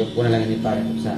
Yung po na lang ni Pare sa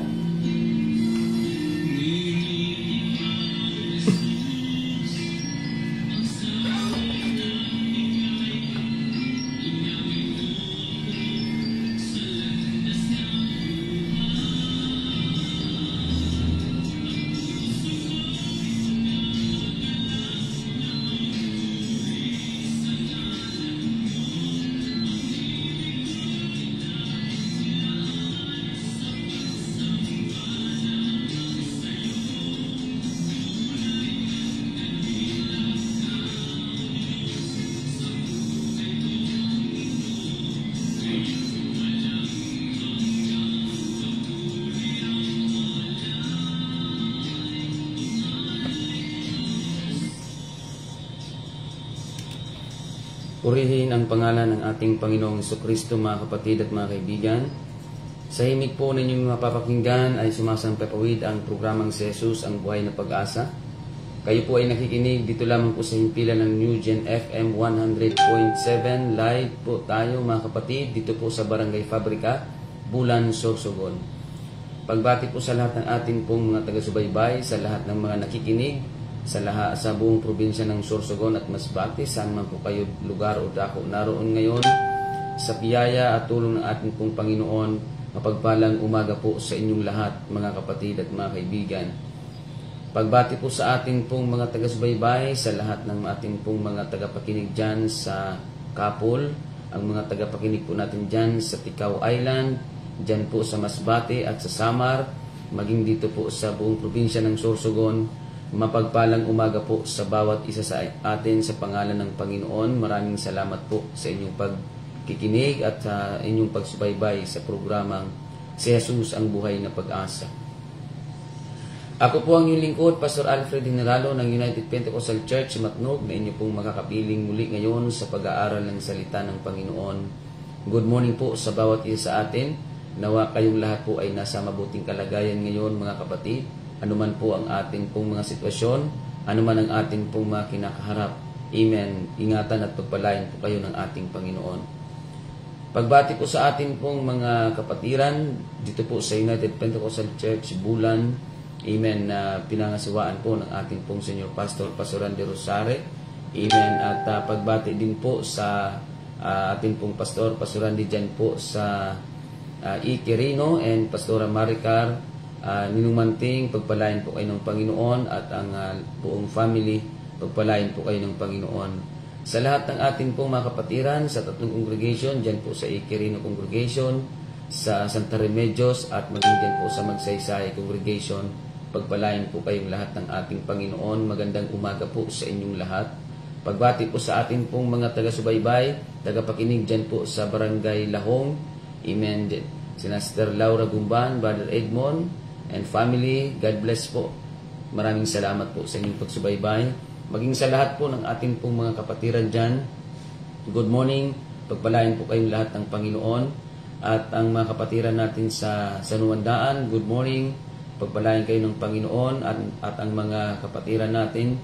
Purihin ang pangalan ng ating Panginoong Jesucristo, mga kapatid at mga kaibigan. Sa himig po ninyong mapapakinggan ay sumasampapawid ang programang si Jesus, ang buhay na pag-asa. Kayo po ay nakikinig dito lamang po sa himpilan ng New Gen FM 100.7. Live po tayo mga kapatid dito po sa Barangay Fabrica, Bulan, Sorsogon. Pagbati po sa lahat ng ating pong mga taga-subaybay, sa lahat ng mga nakikinig, sa buong probinsya ng Sorsogon at Masbate, saan man po kayo lugar o dako naroon ngayon, sa biyaya at tulong ng ating pong Panginoon, mapagpalang umaga po sa inyong lahat, mga kapatid at mga kaibigan. Pagbati po sa ating pong mga taga-subaybay, sa lahat ng ating pong mga tagapakinig dyan sa Kapol, ang mga tagapakinig po natin dyan sa Ticao Island, dyan po sa Masbate at sa Samar, maging dito po sa buong probinsya ng Sorsogon. Mapagpalang umaga po sa bawat isa sa atin sa pangalan ng Panginoon. Maraming salamat po sa inyong pagkikinig at sa inyong pagsubaybay sa programang Si Jesus, ang buhay na pag-asa. Ako po ang inyong lingkod, Pastor Alfred Generalo ng United Pentecostal Church, Matnog, na inyo pong makakapiling muli ngayon sa pag-aaral ng salita ng Panginoon. Good morning po sa bawat isa sa atin. Nawa kayong lahat po ay nasa mabuting kalagayan ngayon, mga kapatid. Anuman po ang ating pong mga sitwasyon, anuman ang ating pong mga kinakaharap. Amen. Ingatan at pagpalain po kayo ng ating Panginoon. Pagbati po sa ating pong mga kapatiran, dito po sa United Pentecostal Church, Bulan, amen, na pinangasiwaan po ng ating pong Senior Pastor, Pastor Randy Rosare. Amen. At pagbati din po sa ating pong Pastor, Pastor Randy dyan po sa Iquirino and Pastora Maricar. Ninumanting, pagpalain po kayo ng Panginoon at ang buong family, pagpalain po kayo ng Panginoon. Sa lahat ng ating pong mga kapatiran, sa tatlong congregation, dyan po sa Iquirino Congregation, sa Santa Remedios at maging dyan po sa Magsaysay Congregation, pagpalain po kayong lahat ng ating Panginoon. Magandang umaga po sa inyong lahat. Pagbati po sa ating pong mga taga-subaybay, tagapakinig dyan po sa Barangay Lahong, amen, sina Sister Laura Gumban, Brother Edmond, and family, God bless po. Maraming salamat po sa inyong pagsubaybay. Maging sa lahat po ng ating pong mga kapatiran dyan, good morning, pagpalain po kayong lahat ng Panginoon. At ang mga kapatiran natin sa Sanuandaan, good morning, pagpalain kayo ng Panginoon. At ang mga kapatiran natin,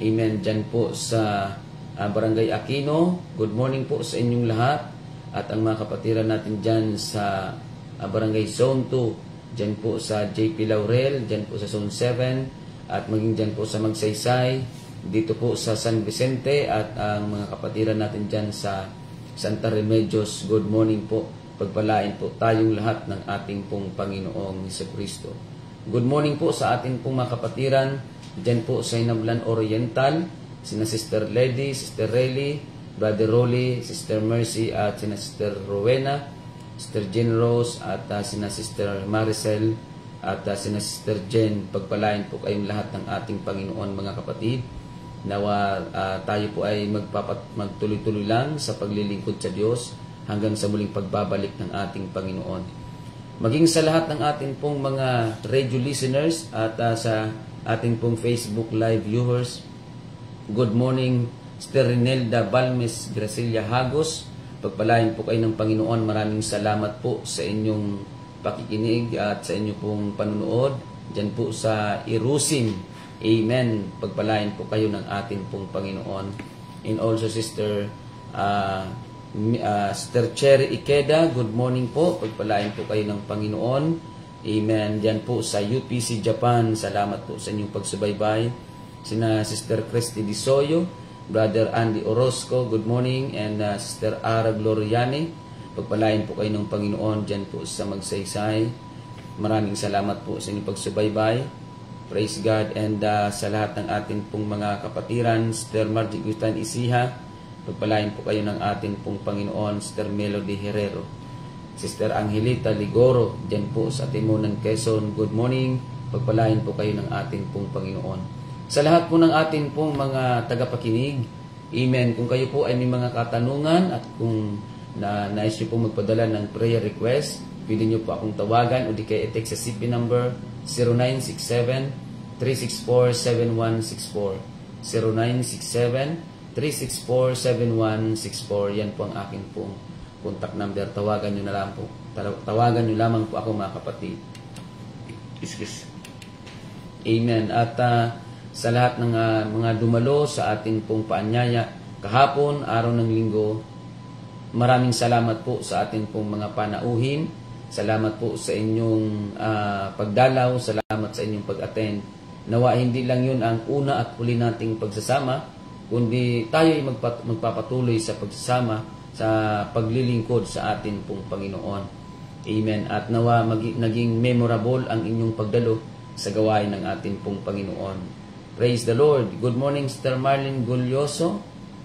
amen, dyan po sa Barangay Aquino, good morning po sa inyong lahat. At ang mga kapatiran natin dyan sa Barangay Zone 2, dyan po sa JP Laurel, dyan po sa Zone 7, at maging dyan po sa Magsaysay, dito po sa San Vicente, at ang mga kapatiran natin dyan sa Santa Remedios, good morning po. Pagpalain po tayong lahat ng ating pong Panginoong Jesucristo. Good morning po sa ating pong mga kapatiran dyan po sa Inablan Oriental, sina Sister Lady, Sister Rayleigh, Brother Rolly, Sister Mercy, at sina Sister Rowena, Sister Jen Rose, at sina Sister Maricel, at sina Sister Jen. Pagpalain po kayong lahat ng ating Panginoon, mga kapatid. Nawa tayo po ay magtuloy-tuloy lang sa paglilingkod sa Diyos hanggang sa muling pagbabalik ng ating Panginoon. Maging sa lahat ng ating pong mga radio listeners at sa ating pong Facebook live viewers, good morning, Sister Rinelda Balmes Gracilia Hagos. Pagpalain po kayo ng Panginoon. Maraming salamat po sa inyong pakikinig at sa inyong pong panunood dyan po sa Irusim. Amen. Pagpalain po kayo ng ating pong Panginoon. And also Sister Sister Cherry Ikeda, good morning po. Pagpalain po kayo ng Panginoon. Amen. Diyan po sa UPC Japan, salamat po sa inyong pagsubaybay. Sina Sister Christy Disoyo, Brother Andy Orozco, good morning. And Sister Ara Gloriani, pagpalain po kayo ng Panginoon diyan po sa Magsaysay. Maraming salamat po sa inyong pagsubaybay. Praise God. And sa lahat ng ating pong mga kapatiran, Sister Margie Gustan Isiha, pagpalain po kayo ng ating pong Panginoon. Sister Melody Herrero, Sister Angelita Ligoro, dyan po sa Timonan, Quezon, good morning. Pagpalain po kayo ng ating pong Panginoon. Sa lahat po ng ating pong mga tagapakinig, amen. Kung kayo po ay may mga katanungan at kung nais nyo po magpadala ng prayer request, pwede nyo po akong tawagan o di kaya i-text sa CP number 0967-364-7164. 0967-364-7164. Yan po ang aking pong contact number. Tawagan nyo na lang po. Tawagan nyo lamang po ako, mga kapatid. Excuse. Amen. At sa lahat ng mga dumalo sa ating pong paanyaya kahapon, araw ng linggo, maraming salamat po sa ating pong mga panauhin. Salamat po sa inyong pagdalaw. Salamat sa inyong pag-attend. Nawa hindi lang yun ang una at huli nating pagsasama, kundi tayo ay magpapatuloy sa pagsasama sa paglilingkod sa atin pong Panginoon. Amen. At nawa naging memorable ang inyong pagdalo sa gawain ng atin pong Panginoon. Praise the Lord. Good morning, Sister Marlene Gulyoso.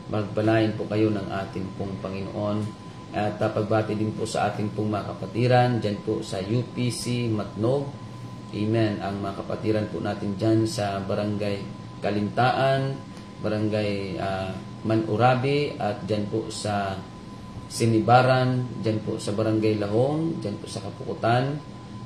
Magpalain po kayo ng ating pong Panginoon. At pagbati din po sa ating pong mga kapatiran dyan po sa UPC Matnog. Amen. Ang mga kapatiran po natin dyan sa Barangay Kalintaan, Barangay Manurabi, at dyan po sa Sinibaran, dyan po sa Barangay Lahong, dyan po sa Kapukutan,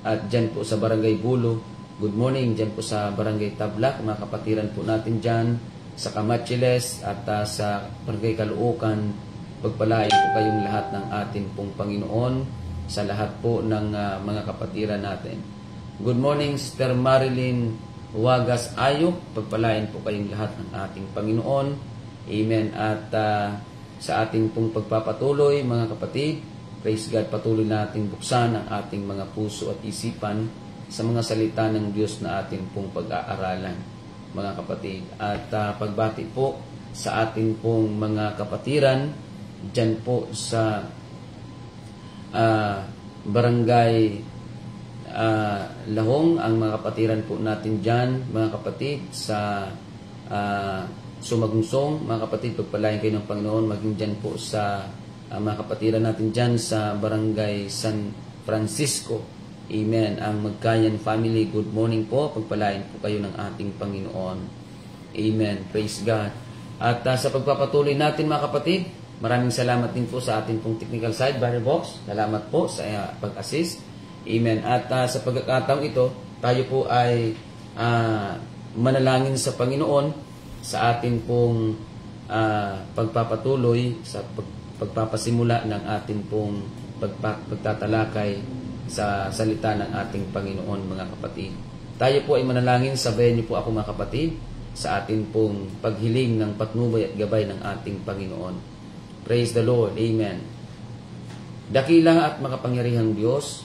at dyan po sa Barangay Bulo. Good morning dyan po sa Barangay Tablak, mga kapatiran po natin dyan sa Camachiles at sa Barangay Kaluukan. Pagpalain po kayong lahat ng atin pong Panginoon sa lahat po ng mga kapatiran natin. Good morning, Sister Marilyn Huagas Ayok. Pagpalain po kayong lahat ng ating Panginoon. Amen. At sa ating pong pagpapatuloy, mga kapatid, praise God, patuloy natin buksan ang ating mga puso at isipan sa mga salita ng Diyos na ating pong pag-aaralan, mga kapatid. At pagbati po sa ating pong mga kapatiran dyan po sa Barangay Lahong, ang mga kapatiran po natin dyan, mga kapatid, sa Sumagungsong, mga kapatid, pagpalain kayo ng Panginoon. Maging dyan po sa mga kapatiran natin dyan sa Barangay San Francisco. Amen. Ang Magkayan family, good morning po. Pagpalain po kayo ng ating Panginoon. Amen. Praise God. At sa pagpapatuloy natin, mga kapatid, maraming salamat din po sa ating pong technical side, Brother Box. Salamat po sa pag-assist. Amen. At sa pagkakataong ito, tayo po ay manalangin sa Panginoon sa ating pong pagpapatuloy sa pagpapasimula ng ating pong pagtatalakay sa salita ng ating Panginoon, mga kapatid. Tayo po ay manalangin, sabayan niyo po ako, mga kapatid, sa ating pong paghiling ng patnubay at gabay ng ating Panginoon. Praise the Lord. Amen. Dakila at makapangyarihang Diyos,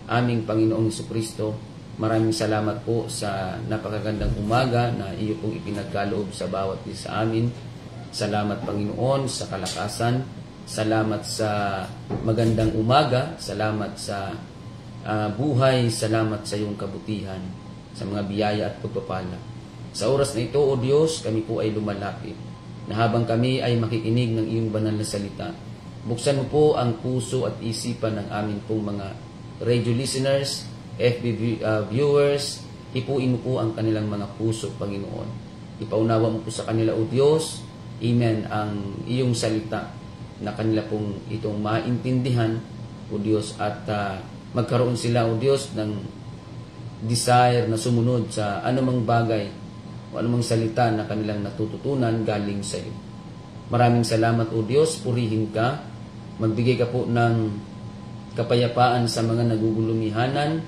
aming Panginoong Jesucristo, maraming salamat po sa napakagandang umaga na iyo pong ipinagkaloob sa bawat isa sa amin. Salamat, Panginoon, sa kalakasan. Salamat sa magandang umaga. Salamat sa buhay. Salamat sa iyong kabutihan, sa mga biyaya at pagpapala. Sa oras na ito, O Diyos, kami po ay lumalapit na habang kami ay makikinig ng iyong banal na salita, buksan mo po ang puso at isipan ng amin pong mga radio listeners, FB viewers. Hipuin mo po ang kanilang mga puso, Panginoon. Ipaunawa mo po sa kanila, O Diyos, amen, ang iyong salita na kanila pong itong maintindihan, O Diyos, at magkaroon sila, O Diyos, ng desire na sumunod sa anumang bagay o anumang salita na kanilang natututunan galing sa iyo. Maraming salamat, O Diyos. Purihin ka. Magbigay ka po ng kapayapaan sa mga nagugulumihanan.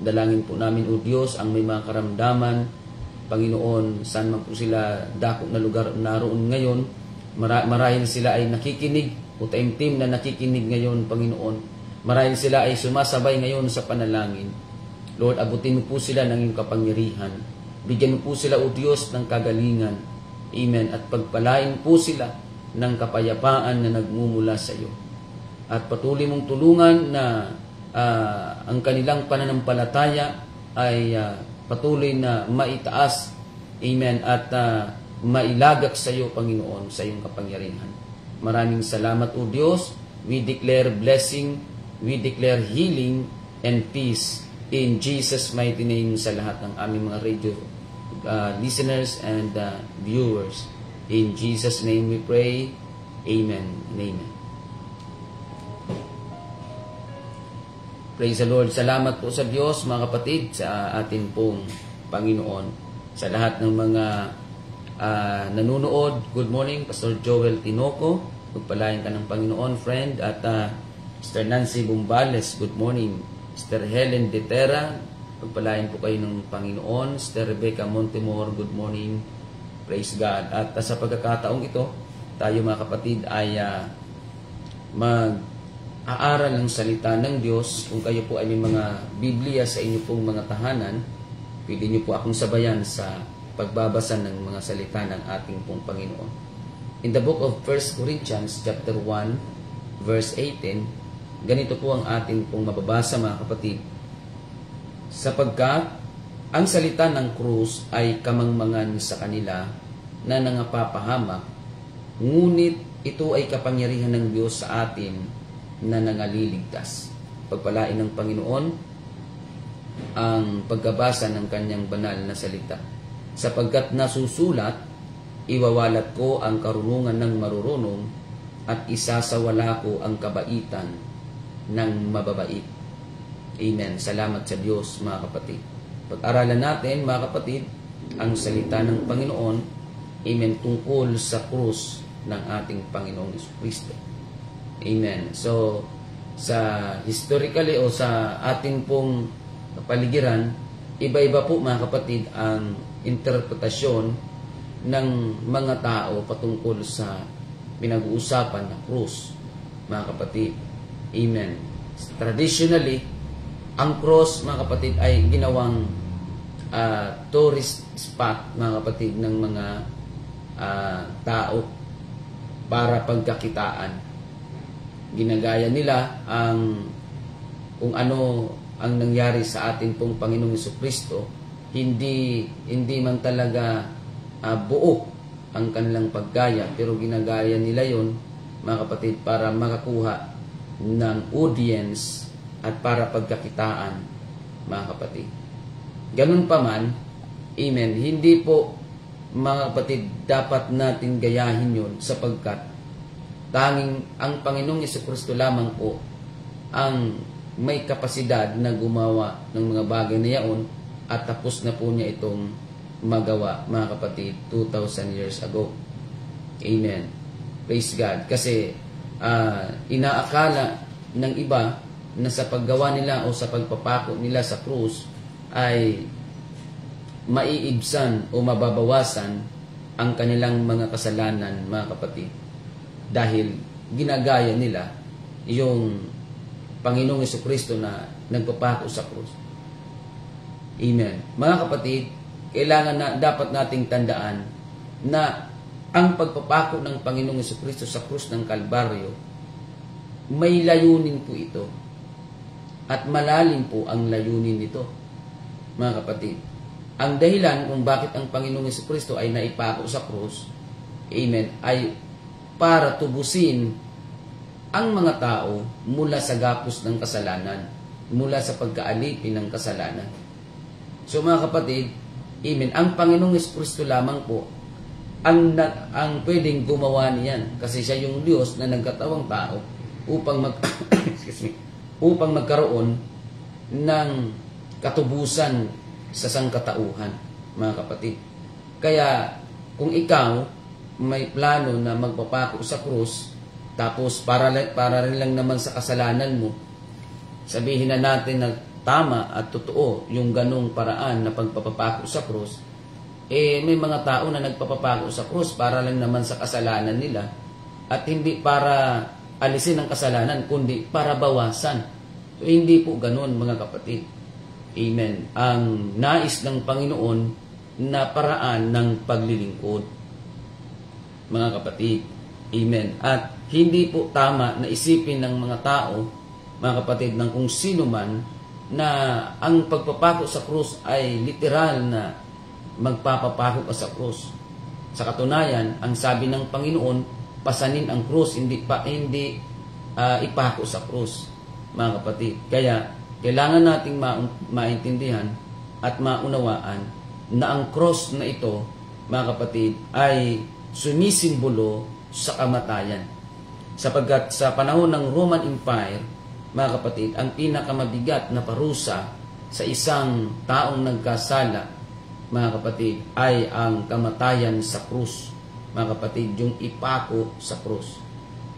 Dalangin po namin, O Diyos, ang may mga karamdaman, Panginoon, saan man po sila dako na lugar naroon ngayon, marahil sila ay nakikinig o taimtim na nakikinig ngayon, Panginoon. Marahil sila ay sumasabay ngayon sa panalangin. Lord, abutin mo po sila ng iyong kapangyarihan. Bigyan mo po sila, O Diyos, ng kagalingan. Amen. At pagpalain po sila ng kapayapaan na nagmumula sa iyo. At patuloy mong tulungan na ang kanilang pananampalataya ay patuloy na maitaas. Amen. At mailagak sa iyo, Panginoon, sa iyong kapangyarihan. Maraming salamat, O Diyos. We declare blessing, we declare healing and peace in Jesus' mighty name sa lahat ng aming mga radio listeners and viewers. In Jesus' name we pray. Amen and amen. Praise the Lord. Salamat po sa Diyos, mga kapatid, sa atin pong Panginoon. Sa lahat ng mga nanonood, good morning, Pastor Joel Tinoco. Pagpalain ka ng Panginoon, friend. At Mr. Nancy Bumbales, good morning. Mr. Helen Detera, pagpalain po kayo ng Panginoon. Mr. Rebecca Montemor, good morning. Praise God. At sa pagkakataong ito, tayo mga kapatid ay mag-aaral ng salita ng Diyos. Kung kayo po ay may mga Biblia sa inyo pong mga tahanan, pwede niyo po akong sabayan sa pagbabasa ng mga salita ng ating pong Panginoon. In the book of 1 Corinthians chapter 1 verse 18, ganito po ang ating pong mababasa, mga kapatid. Sapagkat ang salita ng krus ay kamangmangan sa kanila na nangapapahamak, ngunit ito ay kapangyarihan ng Diyos sa atin na nangaliligtas. Pagpalain ng Panginoon ang pagkabasa ng kanyang banal na salita. Sapagkat nasusulat, iwawalat ko ang karunungan ng marurunong at isasawala ko ang kabaitan ng mababait. Amen. Salamat sa Diyos, mga kapatid. Pag-aralan natin, mga kapatid, ang salita ng Panginoon, amen, tungkol sa krus ng ating Panginoong Jesucristo. Amen. So, sa historically o sa ating pong kapaligiran, iba-iba po, mga kapatid, ang interpretasyon ng mga tao patungkol sa pinag-uusapan na krus, mga kapatid. Amen. Traditionally, ang cross, mga kapatid, ay ginawang tourist spot, mga kapatid, ng mga tao para pagkakitaan. Ginagaya nila ang kung ano ang nangyari sa atin pong Panginoong Jesucristo. Hindi man talaga buo ang kanilang paggaya, pero ginagaya nila yon, mga kapatid, para makakuha ng audience at para pagkakitaan, mga kapatid. Ganun pa man, amen, hindi po, mga kapatid, dapat natin gayahin yun, sapagkat tanging ang Panginoong Jesucristo lamang po ang may kapasidad na gumawa ng mga bagay na yaon, at tapos na po niya itong magawa, mga kapatid, 2,000 years ago. Amen. Praise God. Kasi inaakala ng iba na sa paggawa nila o sa pagpapako nila sa krus ay maiibsan o mababawasan ang kanilang mga kasalanan, mga kapatid, dahil ginagaya nila yung Panginoong Jesucristo na nagpapako sa krus. Amen. Mga kapatid, kailangan na dapat nating tandaan na ang pagpapako ng Panginoong Jesucristo sa krus ng Kalbaryo, may layunin po ito. At malalim po ang layunin nito, mga kapatid. Ang dahilan kung bakit ang Panginoong Jesucristo ay naipako sa krus, amen, ay para tubusin ang mga tao mula sa gapos ng kasalanan, mula sa pagkaalipin ng kasalanan. So, mga kapatid, amen, ang Panginoong Jesucristo lamang po ang pwedeng gumawa niyan, kasi siya yung Diyos na nagkatawang tao upang upang magkaroon ng katubusan sa sangkatauhan, mga kapatid. Kaya kung ikaw may plano na magpapako sa krus, tapos para rin lang naman sa kasalanan mo, sabihin na natin na tama at totoo yung ganong paraan na pagpapako sa krus, may mga tao na nagpapapako sa krus para lang naman sa kasalanan nila, at hindi para alisin ang kasalanan, kundi para bawasan. So, hindi po ganun, mga kapatid. Amen. Ang nais ng Panginoon na paraan ng paglilingkod, mga kapatid. Amen. At hindi po tama na isipin ng mga tao, mga kapatid, ng kung sino man, na ang pagpapako sa krus ay literal na magpapapako ka sa krus. Sa katunayan, ang sabi ng Panginoon, pasanin ang krus, hindi ipako sa krus, mga kapatid. Kaya, kailangan nating maintindihan at maunawaan na ang cross na ito, mga kapatid, ay sumisimbolo sa kamatayan. Sapagkat sa panahon ng Roman Empire, mga kapatid, ang pinakamabigat na parusa sa isang taong nagkasala, mga kapatid, ay ang kamatayan sa krus. Mga kapatid, yung ipako sa krus.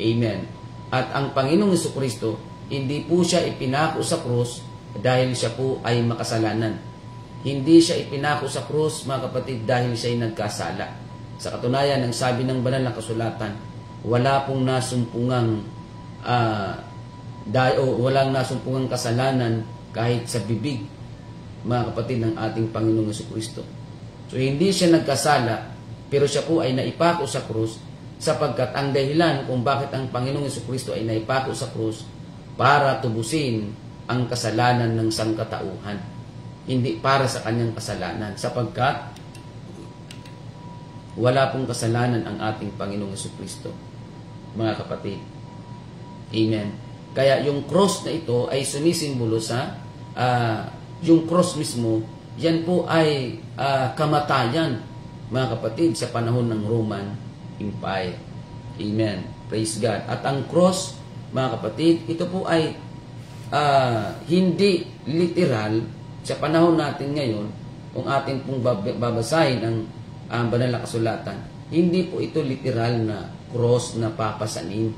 Amen. At ang Panginoong Jesucristo, hindi po siya ipinako sa krus dahil siya po ay makasalanan. Hindi siya ipinako sa krus, mga kapatid, dahil siya ay nagkasala. Sa katunayan, ang sabi ng banal na kasulatan, wala pong nasumpungang walang nasumpungang kasalanan kahit sa bibig, mga kapatid, ng ating Panginoong Jesucristo. So, hindi siya nagkasala, pero siya po ay naipako sa krus, sapagkat ang dahilan kung bakit ang Panginoong Jesucristo ay naipako sa krus, para tubusin ang kasalanan ng sangkatauhan. Hindi para sa kanyang kasalanan, sapagkat wala pong kasalanan ang ating Panginoong Jesucristo, mga kapatid. Amen. Kaya yung cross na ito ay sumisimbolo sa yung cross mismo, yan po ay kamatayan, mga kapatid, sa panahon ng Roman Empire. Amen. Praise God. At ang cross, mga kapatid, ito po ay hindi literal sa panahon natin ngayon. Kung atin pong babasahin ang banal na kasulatan, hindi po ito literal na cross na papasanin,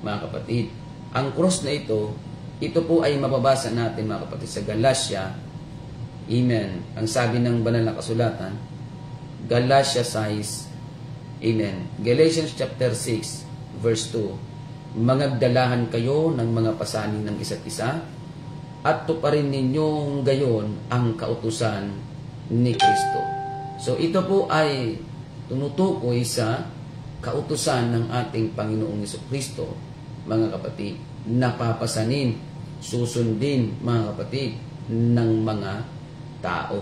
mga kapatid. Ang cross na ito po ay mababasa natin, mga kapatid, sa Galatia. Amen. Ang sabi ng banal na kasulatan, Galatia 6, amen. Galatians chapter 6, verse 2. Mangagdalahan kayo ng mga pasanin ng isa't isa, at tuparin ninyong gayon ang kautusan ni Kristo. So ito po ay tumutukoy sa kautusan ng ating Panginoong Jesucristo, mga kapatid, na papasanin, susundin, mga kapatid, ng mga tao.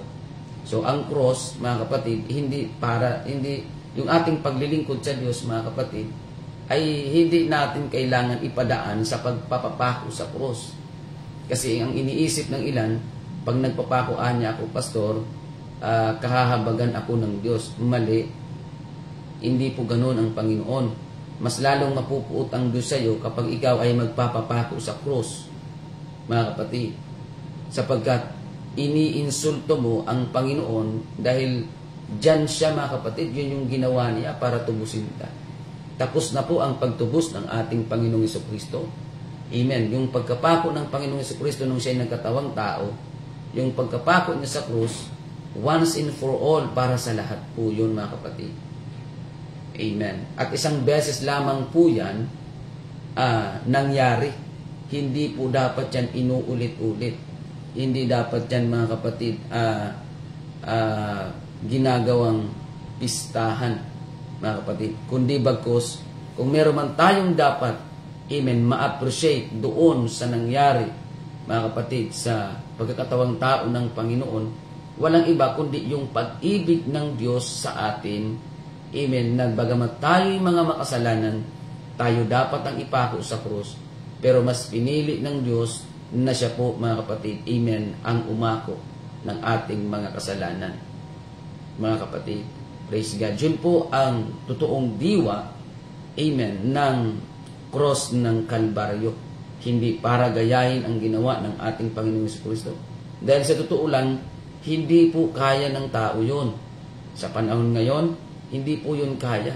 So ang cross, mga kapatid, hindi yung ating paglilingkod sa Diyos, mga kapatid, ay hindi natin kailangan ipadaan sa pagpapapako sa krus. Kasi ang iniisip ng ilan, pag nagpapakoan niya ako, pastor, kahahabagan ako ng Diyos. Mali. Hindi po ganoon ang Panginoon. Mas lalong mapupuot ang Diyos sa iyo kapag ikaw ay magpapapako sa krus, mga kapatid. Sapagkat iniinsulto mo ang Panginoon dahil dyan siya, mga kapatid, yun yung ginawa niya para tubusin ka. Tapos na po ang pagtubos ng ating Panginoong Jesucristo. Amen. Yung pagkapako ng Panginoong Jesucristo nung siya ay nagkatawang tao, yung pagkapako niya sa krus, once and for all, para sa lahat po yun, mga kapatid. Amen. At isang beses lamang po yan nangyari. Hindi po dapat yan inuulit-ulit. Hindi dapat yan, mga kapatid, ginagawang pistahan, mga kapatid, kundi bagkus, kung meron man tayong dapat, amen, ma-appreciate doon sa nangyari, mga kapatid, sa pagkakatawang tao ng Panginoon, walang iba kundi yung pag-ibig ng Diyos sa atin, amen, na bagamat tayo'y mga makasalanan, tayo dapat ang ipako sa krus, pero mas pinili ng Diyos na siya po, mga kapatid, amen, ang umako ng ating mga kasalanan, mga kapatid. Praise God. Yun po ang totoong diwa, amen, ng cross ng Kalbaryo. Hindi para gayahin ang ginawa ng ating Panginoong Jesucristo. Dahil sa totoo lang, hindi po kaya ng tao yun. Sa panahon ngayon, hindi po yun kaya.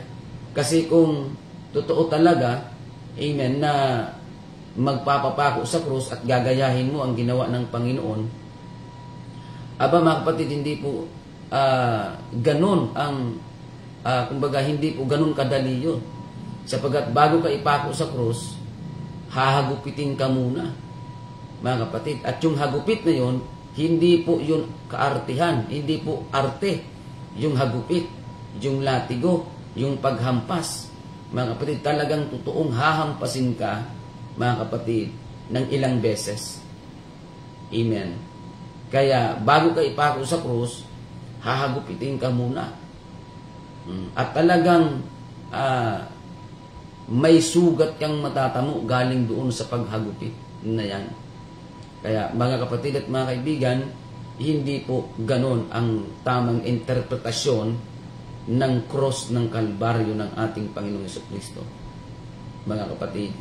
Kasi kung totoo talaga, amen, na magpapapako sa krus at gagayahin mo ang ginawa ng Panginoon, mga kapatid, hindi po ganun ang kumbaga hindi po ganun kadali yun. Sapagkat bago ka ipako sa krus, hahagupitin ka muna, mga kapatid. At yung hagupit na yun, hindi po yun kaartihan, hindi po arte. Yung hagupit, yung latigo, yung paghampas, mga kapatid, talagang totoong hahampasin ka, mga kapatid, ng ilang beses. Amen. Kaya bago ka ipako sa krus, hahagupitin ka muna. At talagang may sugat kang matatamo galing doon sa paghagupit na yan. Kaya mga kapatid at mga kaibigan, hindi po ganon ang tamang interpretasyon ng cross ng Kalbaryo ng ating Panginoong Jesucristo. Mga kapatid,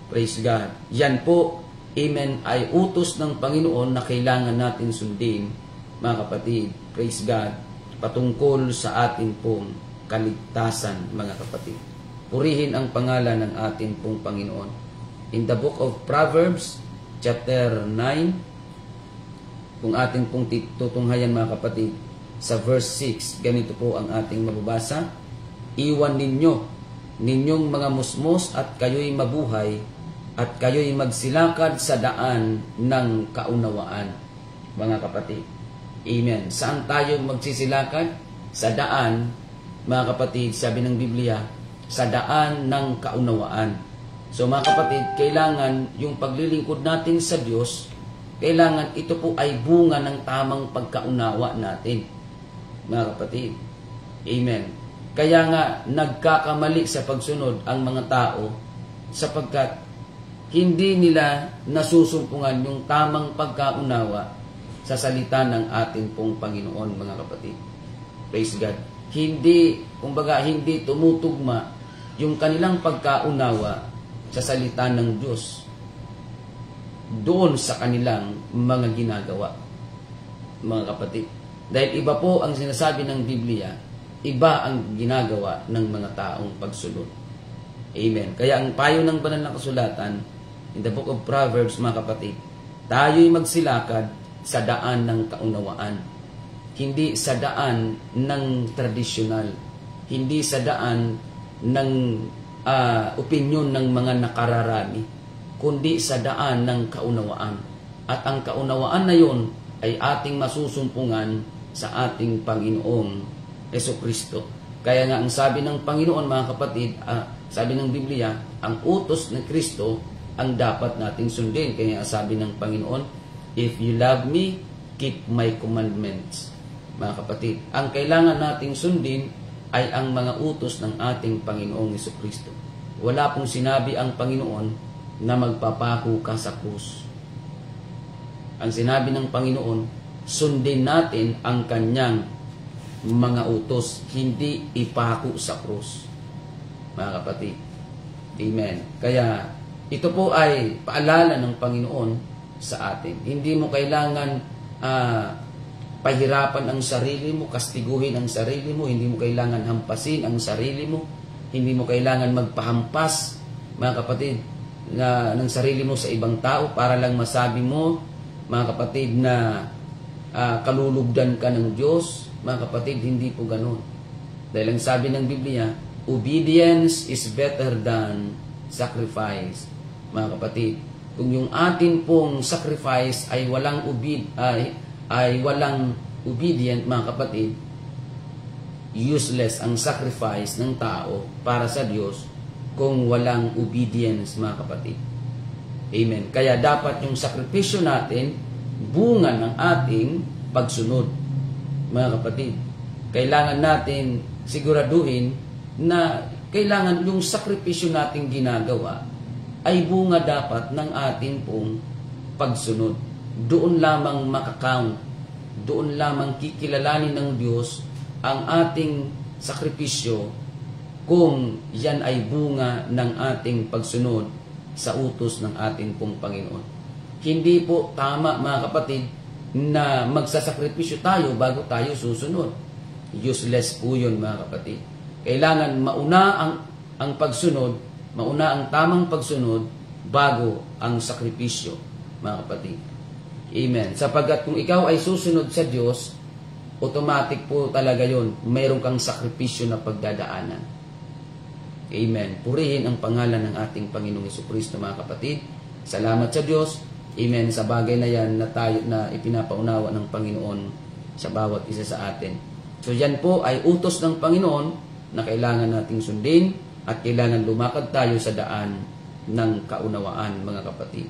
praise God. Yan po, amen, ay utos ng Panginoon na kailangan natin sundin, mga kapatid, praise God, patungkol sa atin pong kaligtasan, mga kapatid. Purihin ang pangalan ng ating pong Panginoon. In the book of Proverbs, chapter 9, kung ating pong tutunghayan, mga kapatid, sa verse 6, ganito po ang ating mababasa. Iwan ninyong mga musmos at kayo'y mabuhay at kayo'y magsilakad sa daan ng kaunawaan. Mga kapatid, amen. Saan tayo magsisilakad? Sa daan, mga kapatid, sabi ng Biblia, sa daan ng kaunawaan. So mga kapatid, kailangan yung paglilingkod natin sa Diyos, kailangan ito po ay bunga ng tamang pagkaunawa natin, mga kapatid. Amen. Kaya nga, nagkakamali sa pagsunod ang mga tao sapagkat hindi nila nasusumpungan yung tamang pagkaunawa sa salita ng ating pong Panginoon, mga kapatid. Praise God. Hindi, kumbaga, hindi tumutugma yung kanilang pagkaunawa sa salita ng Diyos doon sa kanilang mga ginagawa, mga kapatid. Dahil iba po ang sinasabi ng Biblia, iba ang ginagawa ng mga taong pagsunod. Amen. Kaya ang payo ng banal na kasulatan, in the book of Proverbs, mga kapatid, tayo'y magsilakad sa daan ng kaunawaan. Hindi sa daan ng tradisyonal. Hindi sa daan ng opinyon ng mga nakararami, kundi sa daan ng kaunawaan. At ang kaunawaan na yon ay ating masusumpungan sa ating Panginoong Jesucristo. Kaya nga ang sabi ng Panginoon, mga kapatid, sabi ng Biblia, ang utos ng Kristo ang dapat nating sundin. Kaya sabi ng Panginoon, if you love me, keep my commandments. Mga kapatid, ang kailangan nating sundin ay ang mga utos ng ating Panginoong Jesucristo. Wala pong sinabi ang Panginoon na magpapako ka sa krus. Ang sinabi ng Panginoon, sundin natin ang kanyang mga utos, hindi ipako sa krus. Mga kapatid, amen. Kaya ito po ay paalala ng Panginoon sa atin. Hindi mo kailangan pahirapan ang sarili mo, kastiguhin ang sarili mo, hindi mo kailangan hampasin ang sarili mo, hindi mo kailangan magpahampas, mga kapatid, ng sarili mo sa ibang tao para lang masabi mo, mga kapatid, na kalulugdan ka ng Diyos. Mga kapatid, hindi po ganun. Dahil ang sabi ng Biblia, obedience is better than sacrifice. Mga kapatid, kung yung atin pong sacrifice ay walang obedient, mga kapatid, useless ang sacrifice ng tao para sa Diyos kung walang obedience, mga kapatid. Amen. Kaya dapat yung sakripisyo natin bunga ng ating pagsunod, mga kapatid. Kailangan natin siguraduhin na kailangan yung sakripisyo nating ginagawa ay bunga dapat ng ating pong pagsunod. Doon lamang makakount, doon lamang kikilalanin ng Diyos ang ating sakripisyo kung yan ay bunga ng ating pagsunod sa utos ng ating pong Panginoon. Hindi po tama, mga kapatid, na magsasakripisyo tayo bago tayo susunod. Useless po yun, mga kapatid. Kailangan mauna ang pagsunod, mauna ang tamang pagsunod bago ang sakripisyo, mga kapatid. Amen. Sapagkat kung ikaw ay susunod sa Diyos, automatic po talaga yun. Mayroon kang sakripisyo na pagdadaanan. Amen. Purihin ang pangalan ng ating Panginoong Jesucristo, mga kapatid. Salamat sa Diyos. Amen. Sa bagay na yan na tayo na ipinapaunawa ng Panginoon sa bawat isa sa atin. So yan po ay utos ng Panginoon na kailangan nating sundin at kailangan lumakad tayo sa daan ng kaunawaan, mga kapatid.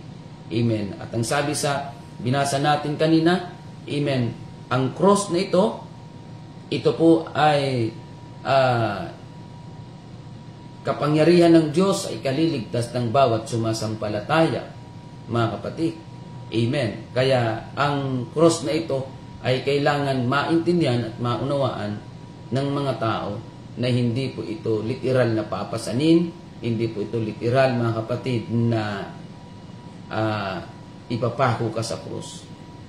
Amen. At ang sabi sa binasa natin kanina, amen, ang cross na ito po ay kapangyarihan ng Diyos ay kaliligtas ng bawat sumasampalataya, mga kapatid. Amen. Kaya ang cross na ito ay kailangan maintindihan at maunawaan ng mga tao na hindi po ito literal na papasanin, hindi po ito literal, mga kapatid, na ipapako ka sa cross.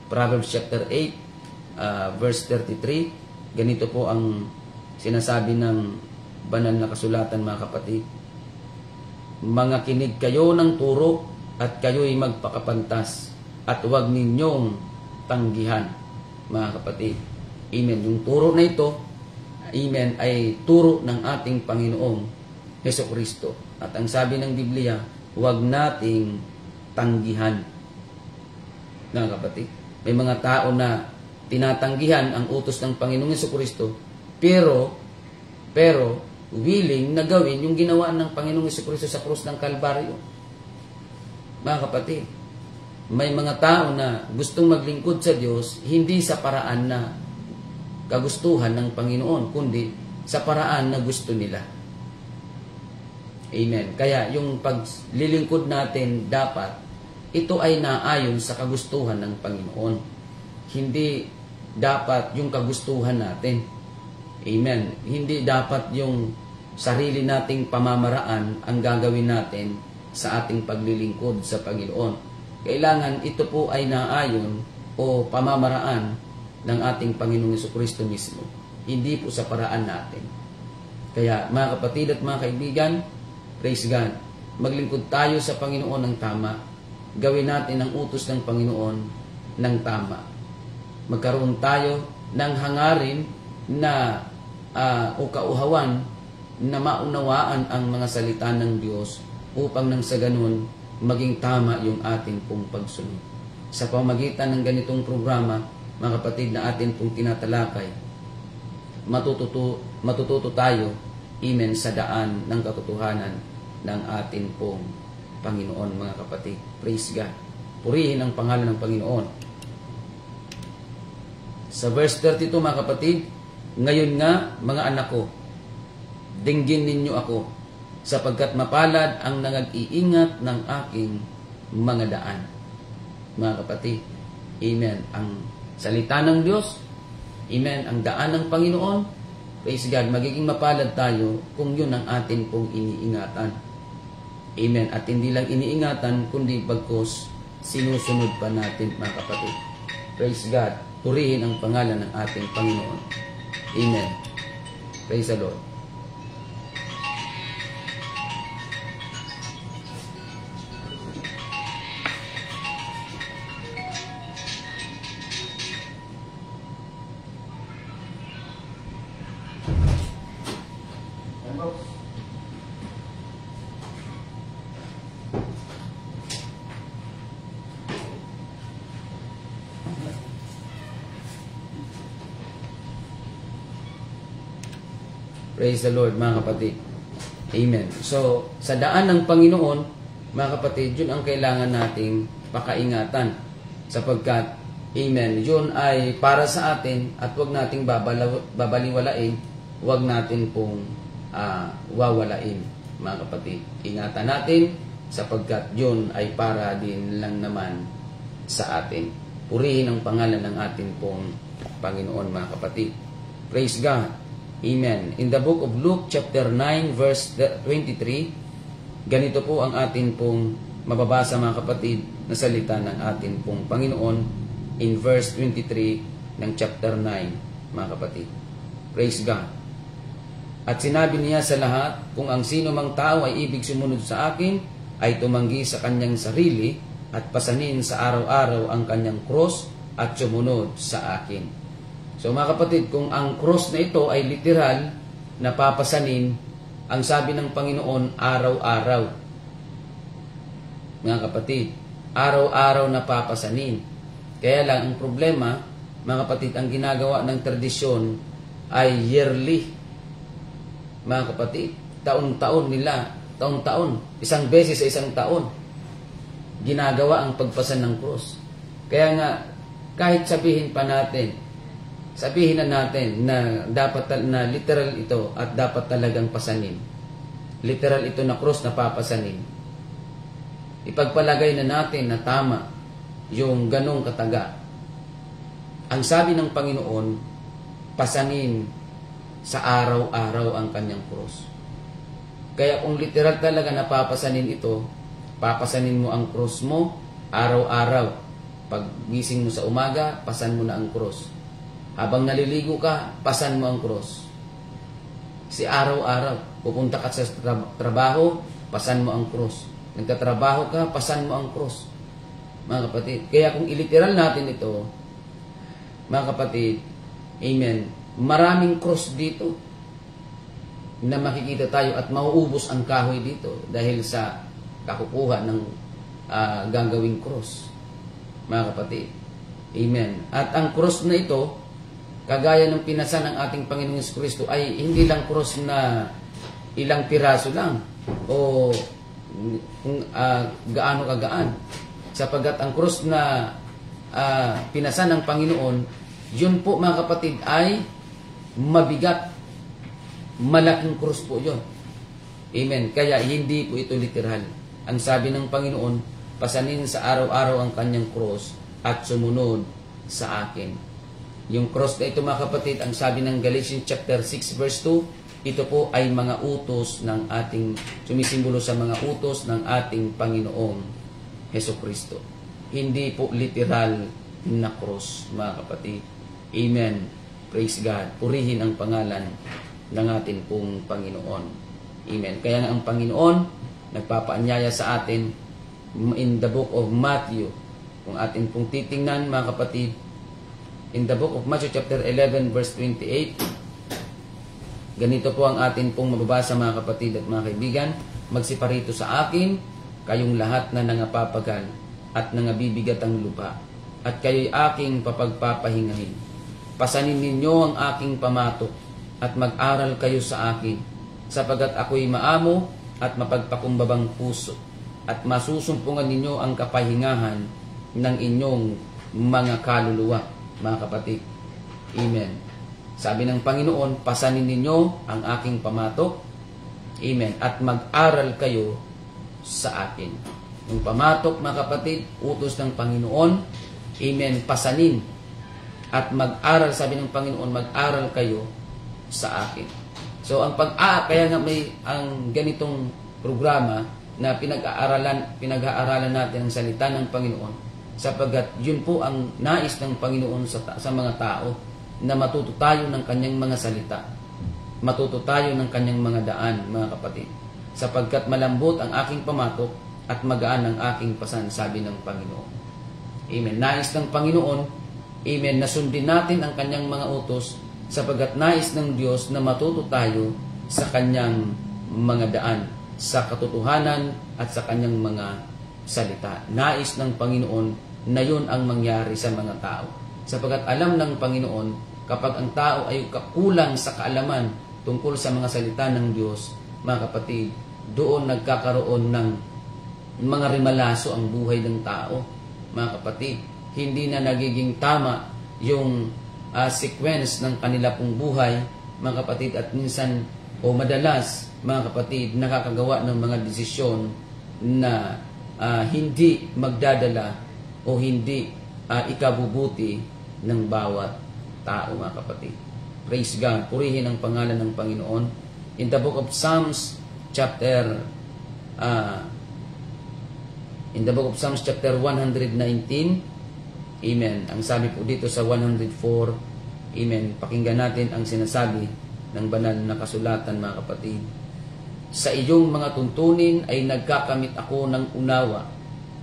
Proverbs chapter 8, verse 33, ganito po ang sinasabi ng banal na kasulatan, mga kapatid. Mga kinig kayo ng turo at kayo'y magpakapantas at huwag ninyong tanggihan, mga kapatid. Amen. Yung turo na ito, amen, ay turo ng ating Panginoong Jesucristo. At ang sabi ng Biblia, huwag nating tanggihan, mga kapatid. May mga tao na tinatanggihan ang utos ng Panginoong Jesucristo, pero willing na gawin yung ginawa ng Panginoong Jesucristo sa krus ng Kalbaryo. Mga kapatid, may mga tao na gustong maglingkod sa Diyos hindi sa paraan na kagustuhan ng Panginoon, kundi sa paraan na gusto nila. Amen. Kaya yung paglilingkod natin dapat, ito ay naayon sa kagustuhan ng Panginoon. Hindi dapat yung kagustuhan natin. Amen. Hindi dapat yung sarili nating pamamaraan ang gagawin natin sa ating paglilingkod sa Panginoon. Kailangan ito po ay naayon o pamamaraan ng ating Panginoong Jesucristo mismo. Hindi po sa paraan natin. Kaya mga kapatid at mga kaibigan, praise God, maglingkod tayo sa Panginoon ng tama. Gawin natin ang utos ng Panginoon ng tama. Magkaroon tayo ng hangarin na o kauhawan na maunawaan ang mga salita ng Diyos upang nang sa ganun maging tama yung ating pong pagsunod. Sa pamagitan ng ganitong programa, mga kapatid, na atin pong tinatalakay, matututo tayo, amen, sa daan ng katotohanan ng atin pong Panginoon, mga kapatid. Praise God. Purihin ang pangalan ng Panginoon. Sa verse 32, mga kapatid, ngayon nga, mga anak ko, dinggin ninyo ako, sapagkat mapalad ang nag-iingat ng aking mga daan. Mga kapatid, amen, ang salita ng Diyos, amen, ang daan ng Panginoon, praise God, magiging mapalad tayo kung yun ang atin pong iniingatan. Amen. At hindi lang iniingatan, kundi bagkos sinusunod pa natin, mga kapatid. Praise God. Purihin ang pangalan ng ating Panginoon. Amen. Praise the Lord. Praise the Lord, mga kapatid. Amen. So, sa daan ng Panginoon, mga kapatid, yun ang kailangan nating pakaingatan. Sapagkat, amen, yun ay para sa atin at huwag nating babaliwalain, huwag natin pong wawalain, mga kapatid. Ingatan natin sapagkat yun ay para din lang naman sa atin. Purihin ang pangalan ng ating pong Panginoon, mga kapatid. Praise God. Amen. In the book of Luke chapter 9 verse 23, ganito po ang atin pong mababasa, mga kapatid, na salita ng atin pong Panginoon in verse 23 ng chapter 9, mga kapatid. Praise God. At sinabi niya sa lahat, kung ang sino mang tao ay ibig sumunod sa akin, ay tumanggi sa kanyang sarili at pasanin sa araw-araw ang kanyang cross at sumunod sa akin. So mga kapatid, kung ang cross na ito ay literal na papasanin, Ang sabi ng Panginoon, araw-araw. Mga kapatid, araw-araw na papasanin. Kaya lang, ang problema, mga kapatid, ang ginagawa ng tradisyon ay yearly. Mga kapatid, taon-taon nila, taon-taon, isang beses sa isang taon, ginagawa ang pagpasan ng krus. Kaya nga, kahit sabihin na natin na dapat na literal ito at dapat talagang pasanin. Literal ito na krus na papasanin. Ipagpalagay na natin na tama yung ganong kataga. Ang sabi ng Panginoon, pasanin sa araw-araw ang kanyang krus. Kaya kung literal talaga na papasanin ito, papasanin mo ang krus mo araw-araw. Pag gising mo sa umaga, pasan mo na ang krus. Habang naliligo ka, pasan mo ang krus. Si araw-araw, pupunta ka sa trabaho, pasan mo ang krus. Nagtatrabaho ka, pasan mo ang krus. Mga kapatid, kaya kung iliteral natin ito, mga kapatid, amen, maraming krus dito na makikita tayo at mauubos ang kahoy dito dahil sa kakukuha ng gagawing krus. Mga kapatid, amen. At ang krus na ito, kagaya ng pinasa ng ating Panginoong Jesucristo, ay hindi lang krus na ilang piraso lang o kung gaano kagaan. Sapagat ang krus na pinasa ng Panginoon, yun po mga kapatid ay mabigat. Malaking krus po yun. Amen. Kaya hindi po ito literal. Ang sabi ng Panginoon, pasanin sa araw-araw ang kanyang krus at sumunod sa akin. Yung cross na ito mga kapatid, ang sabi ng Galatians chapter 6 verse 2, ito po ay mga utos ng ating, sumisimbolo sa mga utos ng ating Panginoong Hesukristo. Hindi po literal na cross mga kapatid. Amen. Praise God. Purihin ang pangalan ng ating pong Panginoon. Amen. Kaya nga ang Panginoon nagpapaanyaya sa atin in the book of Matthew. Kung atin pong titingnan mga kapatid, in the book of Matthew chapter 11 verse 28, ganito po ang atin pong mababasa mga kapatid at mga kaibigan. Magsiparito sa akin kayong lahat na nangapapagal at nangabibigat ang lupa, at kayo'y aking papagpapahingahin. Pasanin ninyo ang aking pamatok at mag-aral kayo sa akin, sapagat ako'y maamo at mapagpakumbabang puso, at masusumpungan ninyo ang kapahingahan ng inyong mga kaluluwa. Mga kapatid, amen. Sabi ng Panginoon, pasanin ninyo ang aking pamatok, amen, at mag-aral kayo sa akin. Yung pamatok, mga kapatid, utos ng Panginoon, amen, pasanin at mag-aral, sabi ng Panginoon, mag-aral kayo sa akin. So, kaya nga may ang ganitong programa na pinag-aaralan natin ang salita ng Panginoon, sapagat yun po ang nais ng Panginoon sa mga tao, na matuto tayo ng kanyang mga salita, matuto tayo ng kanyang mga daan, mga kapatid, sapagkat malambot ang aking pamatok at magaan ang aking pasan, sabi ng Panginoon. Amen. Nais ng Panginoon, amen, na sundin natin ang kanyang mga utos, sapagkat nais ng Diyos na matuto tayo sa kanyang mga daan, sa katotohanan at sa kanyang mga salita. Nais ng Panginoon na yun ang mangyari sa mga tao. Sapagat alam ng Panginoon, kapag ang tao ay kulang sa kaalaman tungkol sa mga salita ng Diyos, mga kapatid, doon nagkakaroon ng mga rimalaso ang buhay ng tao. Mga kapatid, hindi na nagiging tama yung sequence ng kanila pong buhay, mga kapatid, at minsan o madalas, mga kapatid, nakakagawa ng mga desisyon na hindi magdadala o hindi ikabubuti ng bawat tao, mga kapatid. Praise God. Purihin ang pangalan ng Panginoon. In the book of Psalms chapter 119, amen, ang sabi po dito sa 104, amen, pakinggan natin ang sinasabi ng banal na kasulatan, mga kapatid. Sa iyong mga tuntunin ay nagkakamit ako ng unawa,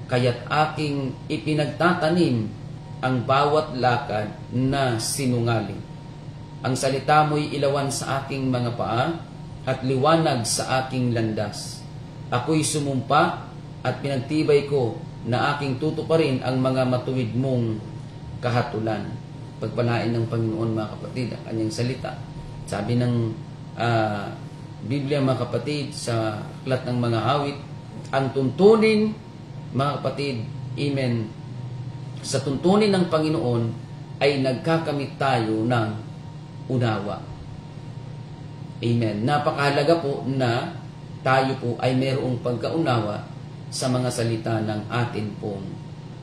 kaya't aking ipinagtatanim ang bawat lakad na sinungaling. Ang salita mo'y ilawan sa aking mga paa at liwanag sa aking landas. Ako'y sumumpa at pinagtibay ko na aking tutuparin ang mga matuwid mong kahatulan. Pagpalain ng Panginoon, mga kapatid, ang kanyang salita. Sabi ng Biblia, mga kapatid, sa aklat ng mga awit, ang tuntunin, mga kapatid, amen, sa tuntunin ng Panginoon ay nagkakamit tayo ng unawa. Amen. Napakahalaga po na tayo po ay mayroong pagkaunawa sa mga salita ng atin pong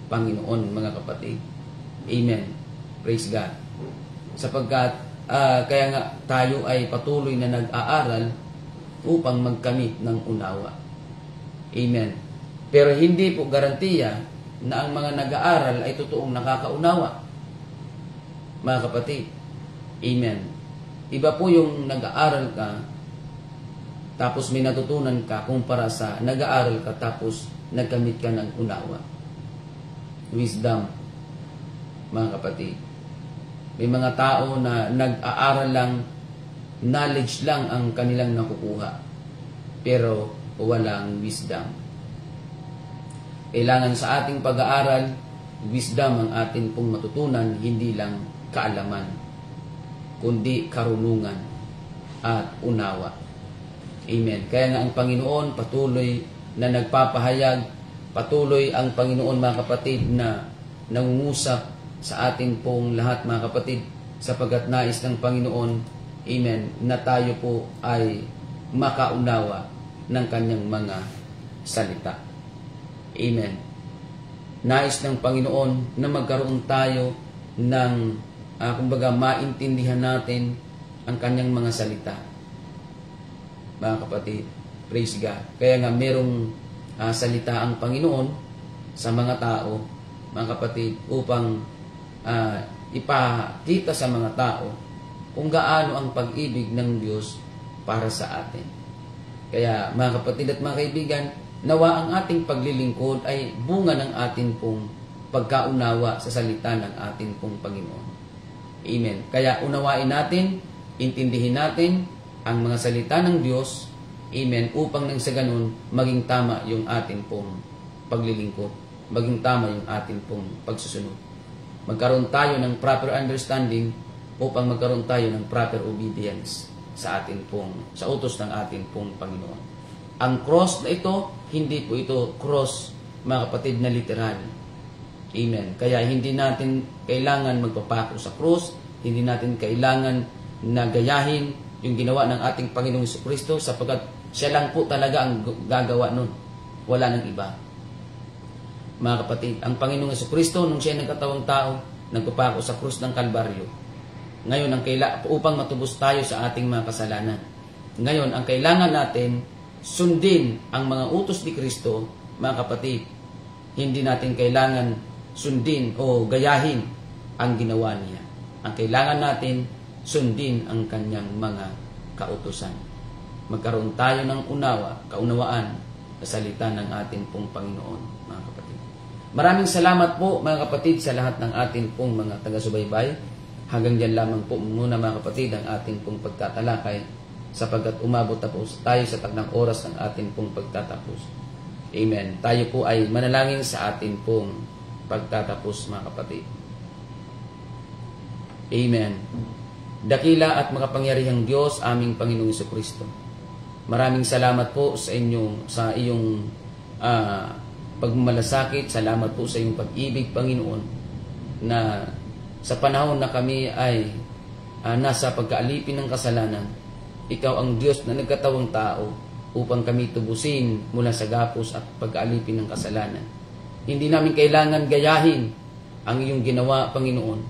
Panginoon, mga kapatid. Amen. Praise God. Sapagkat kaya nga tayo ay patuloy na nag-aaral upang magkamit ng unawa. Amen. Pero hindi po garantiya na ang mga nag-aaral ay totoong nakakaunawa, mga kapatid. Amen. Iba po yung nag-aaral ka tapos may natutunan ka kumpara sa nag-aaral ka tapos nagkamit ka ng unawa. Wisdom, mga kapatid. May mga tao na nag-aaral lang, knowledge lang ang kanilang nakukuha, pero walang wisdom. Kailangan sa ating pag-aaral, wisdom ang atin pong matutunan, hindi lang kaalaman, kundi karunungan at unawa. Amen. Kaya nga ang Panginoon patuloy na nagpapahayag, patuloy ang Panginoon, mga kapatid, na nangungusap sa atin pong lahat, mga kapatid, sapagkat nais ng Panginoon, amen, na tayo po ay makaunawa ng kanyang mga salita. Amen. Nais ng Panginoon na magkaroon tayo ng, kumbaga, maintindihan natin ang kanyang mga salita. Mga kapatid, praise God. Kaya nga merong salita ang Panginoon sa mga tao, mga kapatid, upang ipakita sa mga tao kung gaano ang pag-ibig ng Diyos para sa atin. Kaya, mga kapatid at mga kaibigan, nawa ang ating paglilingkod ay bunga ng atin pong pagkaunawa sa salita ng atin pong Panginoon. Amen. Kaya unawain natin, intindihin natin ang mga salita ng Diyos, amen, upang nang sa ganun maging tama yung atin pong paglilingkod, maging tama yung atin pong pagsusunod. Magkaroon tayo ng proper understanding upang magkaroon tayo ng proper obedience sa atin pong, sa utos ng atin pong Panginoon. Ang cross na ito, hindi po ito cross, mga kapatid, na literal. Amen. Kaya hindi natin kailangan magpapako sa cross, hindi natin kailangan na gayahin yung ginawa ng ating Panginoong Jesucristo, sapagkat siya lang po talaga ang gagawa nun. Wala nang iba. Mga kapatid, ang Panginoong Jesucristo, nung siya nagkatawang tao, nagpapako sa krus ng Kalbaryo. Ngayon, upang matubos tayo sa ating mga kasalanan. Ngayon, ang kailangan natin, sundin ang mga utos ni Kristo, mga kapatid. Hindi natin kailangan sundin o gayahin ang ginawa niya. Ang kailangan natin, sundin ang kanyang mga kautusan. Magkaroon tayo ng kaunawaan sa salita ng ating pong Panginoon, mga kapatid. Maraming salamat po, mga kapatid, sa lahat ng ating pong mga taga-subaybay. Hanggang dyan lamang po muna, mga kapatid, ang ating pong pagtatalakay, sapagkat umabot na po tayo sa takdang oras ng atin pong pagtatapos. Amen. Tayo po ay manalangin sa atin pong pagtatapos, mga kapatid. Amen. Dakila at makapangyarihang Diyos, aming Panginoong Jesucristo. Maraming salamat po sa iyong pagmamalasakit. Salamat po sa iyong pag-ibig, Panginoon, na sa panahon na kami ay nasa pagkaalipin ng kasalanan, Ikaw ang Diyos na nagkatawang tao upang kami tubusin mula sa gapos at pagkaalipin ng kasalanan. Hindi namin kailangan gayahin ang iyong ginawa, Panginoon.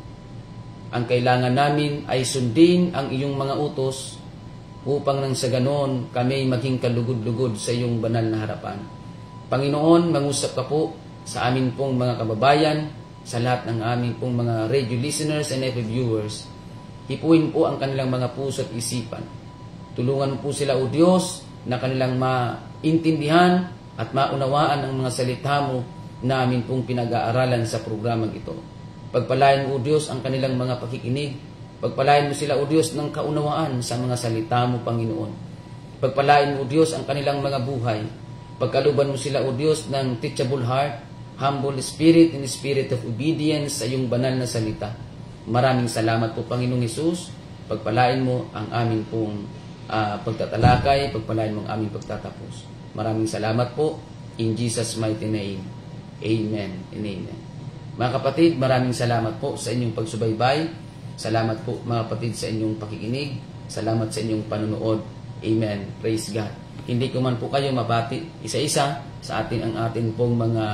Ang kailangan namin ay sundin ang iyong mga utos upang nang sa ganon kami maging kalugod-lugod sa iyong banal na harapan. Panginoon, mangusap ka po sa amin pong mga kababayan, sa lahat ng aming pong mga radio listeners and FM viewers. Hipuin po ang kanilang mga puso at isipan. Tulungan po sila, O Diyos, na kanilang maintindihan at maunawaan ang mga salita mo na amin pong pinag-aaralan sa programang ito. Pagpalain mo, O Diyos, ang kanilang mga pakikinig. Pagpalain mo sila, O Diyos, ng kaunawaan sa mga salita mo, Panginoon. Pagpalain mo, O Diyos, ang kanilang mga buhay. Pagkaluban mo sila, O Diyos, ng teachable heart, humble spirit, and spirit of obedience sa iyong banal na salita. Maraming salamat po, Panginoong Hesus. Pagpalain mo ang aming pong pagtatalakay, pagpalain mo ang aming pagtatapos. Maraming salamat po. In Jesus' mighty name. Amen and amen. Mga kapatid, maraming salamat po sa inyong pagsubaybay. Salamat po, mga kapatid, sa inyong pakikinig. Salamat sa inyong panunood. Amen. Praise God. Hindi ko man po kayo mabati isa-isa sa atin ang atin pong mga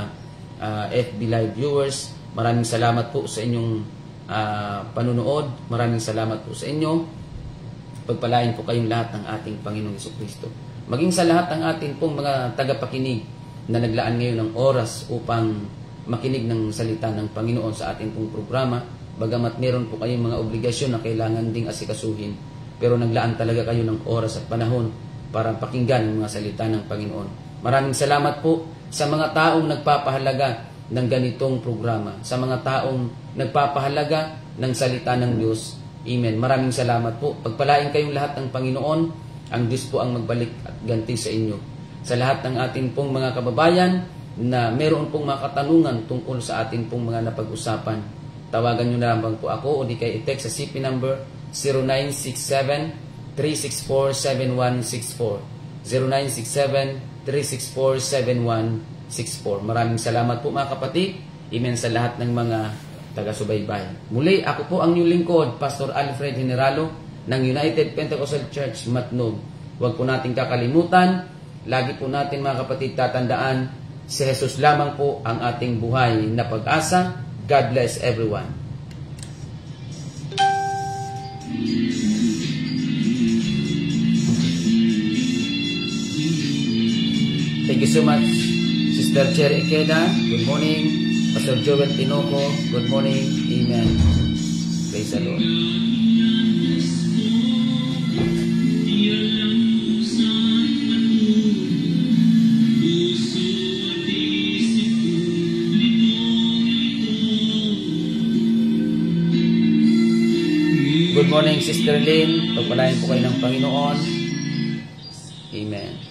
FB Live viewers. Maraming salamat po sa inyong panunood. Maraming salamat po sa inyo. Pagpalain po kayong lahat ng ating Panginoong Jesucristo. Maging sa lahat ng ating pong mga tagapakinig na naglaan ngayon ng oras upang makinig ng salita ng Panginoon sa ating pong programa. Bagamat meron po kayong mga obligasyon na kailangan ding asikasuhin, pero naglaan talaga kayo ng oras at panahon para pakinggan ang mga salita ng Panginoon. Maraming salamat po sa mga taong nagpapahalaga ng ganitong programa, sa mga taong nagpapahalaga ng salita ng Diyos. Amen. Maraming salamat po. Pagpalain kayong lahat ng Panginoon. Ang Diyos po ang magbalik at ganti sa inyo. Sa lahat ng ating pong mga kababayan na meron pong mga katanungan tungkol sa ating pong mga napag-usapan, tawagan nyo na lang po ako o di kayo i-text sa CP number 0967-364-7164. 0967-364-7164. Maraming salamat po, mga kapatid. Amen sa lahat ng mga taga-subaybay. Muli, ako po ang inyong lingkod, Pastor Alfred Generalo ng United Pentecostal Church, Matnog. Huwag po natin kakalimutan, lagi po natin, mga kapatid, tatandaan, si Jesus lamang po ang ating buhay na pag-asa. God bless everyone. Thank you so much, Sister Cherry Ikeda. Good morning. Pastor Joel Tinoco. Good morning. Amen. Praise the Lord. Good morning, Sister Lynn. Pagpalain po kayo ng Panginoon. Amen.